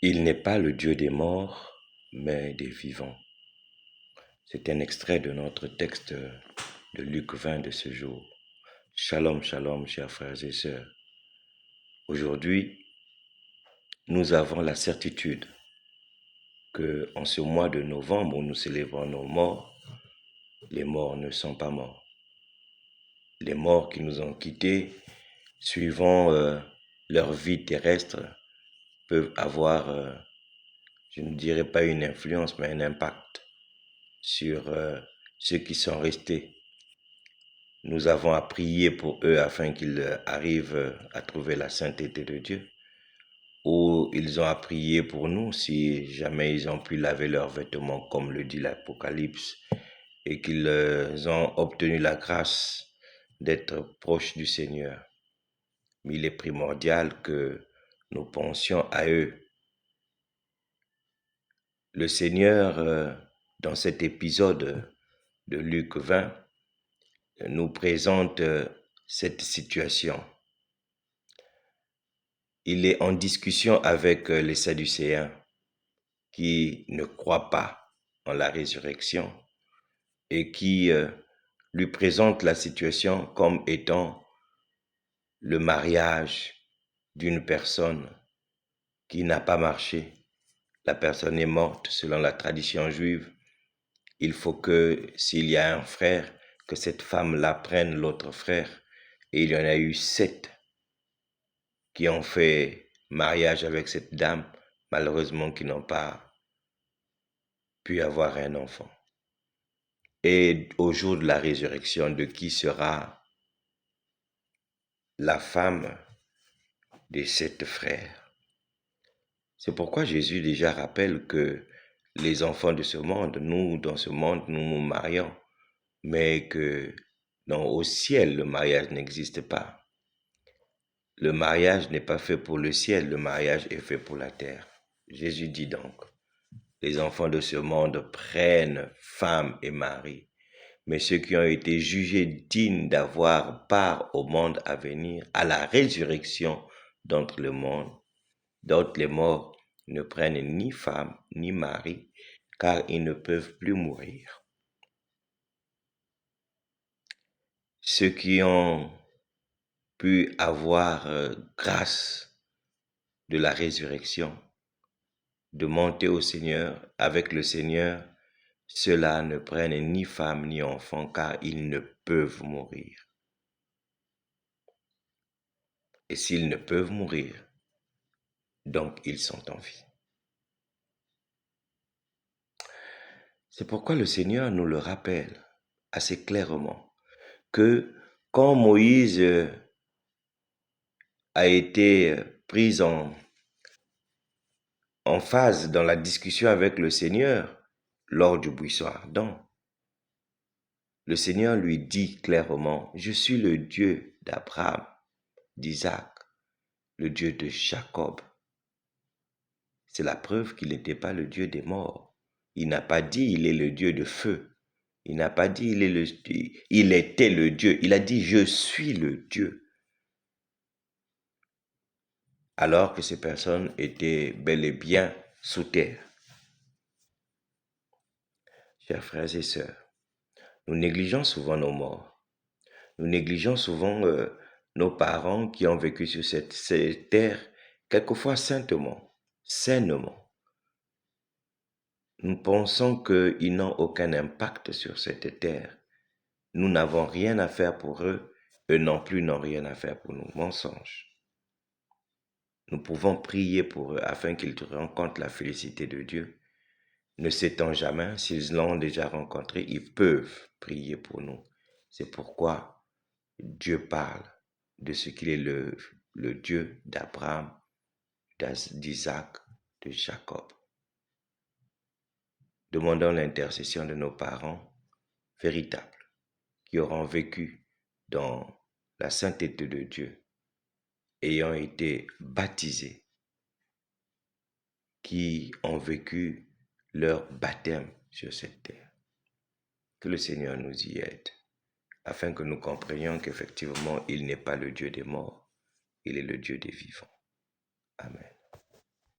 Il n'est pas le Dieu des morts, mais des vivants. C'est un extrait de notre texte de Luc 20 de ce jour. Shalom, shalom, chers frères et sœurs. Aujourd'hui, nous avons la certitude que en ce mois de novembre où nous célébrons nos morts, les morts ne sont pas morts. Les morts qui nous ont quittés, suivant leur vie terrestre, peuvent avoir, je ne dirais pas une influence, mais un impact sur ceux qui sont restés. Nous avons à prier pour eux afin qu'ils arrivent à trouver la sainteté de Dieu. Ou ils ont à prier pour nous si jamais ils ont pu laver leurs vêtements comme le dit l'Apocalypse et qu'ils ont obtenu la grâce d'être proches du Seigneur. Mais il est primordial que nous pensions à eux. Le Seigneur, dans cet épisode de Luc 20, nous présente cette situation. Il est en discussion avec les Sadducéens qui ne croient pas en la résurrection et qui lui présentent la situation comme étant le mariage d'une personne qui n'a pas marché. La personne est morte selon la tradition juive. Il faut que s'il y a un frère, que cette femme-là prenne l'autre frère. Et il y en a eu 7 qui ont fait mariage avec cette dame, malheureusement qui n'ont pas pu avoir un enfant. Et au jour de la résurrection, de qui sera la femme de 7 frères? C'est pourquoi Jésus déjà rappelle que les enfants de ce monde, nous, dans ce monde, nous nous marions, mais que au ciel, le mariage n'existe pas. Le mariage n'est pas fait pour le ciel, le mariage est fait pour la terre. Jésus dit donc, les enfants de ce monde prennent femme et mari, mais ceux qui ont été jugés dignes d'avoir part au monde à venir, à la résurrection d'entre les morts, ne prennent ni femme ni mari, car ils ne peuvent plus mourir. Ceux qui ont pu avoir grâce de la résurrection, de monter au Seigneur, avec le Seigneur, ceux-là ne prennent ni femme ni enfant, car ils ne peuvent mourir. Et s'ils ne peuvent mourir, donc ils sont en vie. C'est pourquoi le Seigneur nous le rappelle assez clairement que quand Moïse a été pris en phase dans la discussion avec le Seigneur lors du buisson ardent, le Seigneur lui dit clairement, « Je suis le Dieu d'Abraham, d'Isaac, le Dieu de Jacob. » C'est la preuve qu'il n'était pas le Dieu des morts. Il n'a pas dit il est le Dieu de feu. Il n'a pas dit il était le Dieu. Il a dit je suis le Dieu. Alors que ces personnes étaient bel et bien sous terre. Chers frères et sœurs, nous négligeons souvent nos morts. Nous négligeons souvent nos parents qui ont vécu sur cette terre, quelquefois sainement. Nous pensons qu'ils n'ont aucun impact sur cette terre. Nous n'avons rien à faire pour eux, eux non plus n'ont rien à faire pour nous. Mensonge. Nous pouvons prier pour eux afin qu'ils rencontrent la félicité de Dieu. Ne sait-on jamais, s'ils l'ont déjà rencontré, ils peuvent prier pour nous. C'est pourquoi Dieu parle de ce qu'il est le Dieu d'Abraham, d'Isaac, de Jacob. Demandons l'intercession de nos parents véritables qui auront vécu dans la sainteté de Dieu, ayant été baptisés, qui ont vécu leur baptême sur cette terre. Que le Seigneur nous y aide, afin que nous comprenions qu'effectivement, il n'est pas le Dieu des morts, il est le Dieu des vivants. Amen.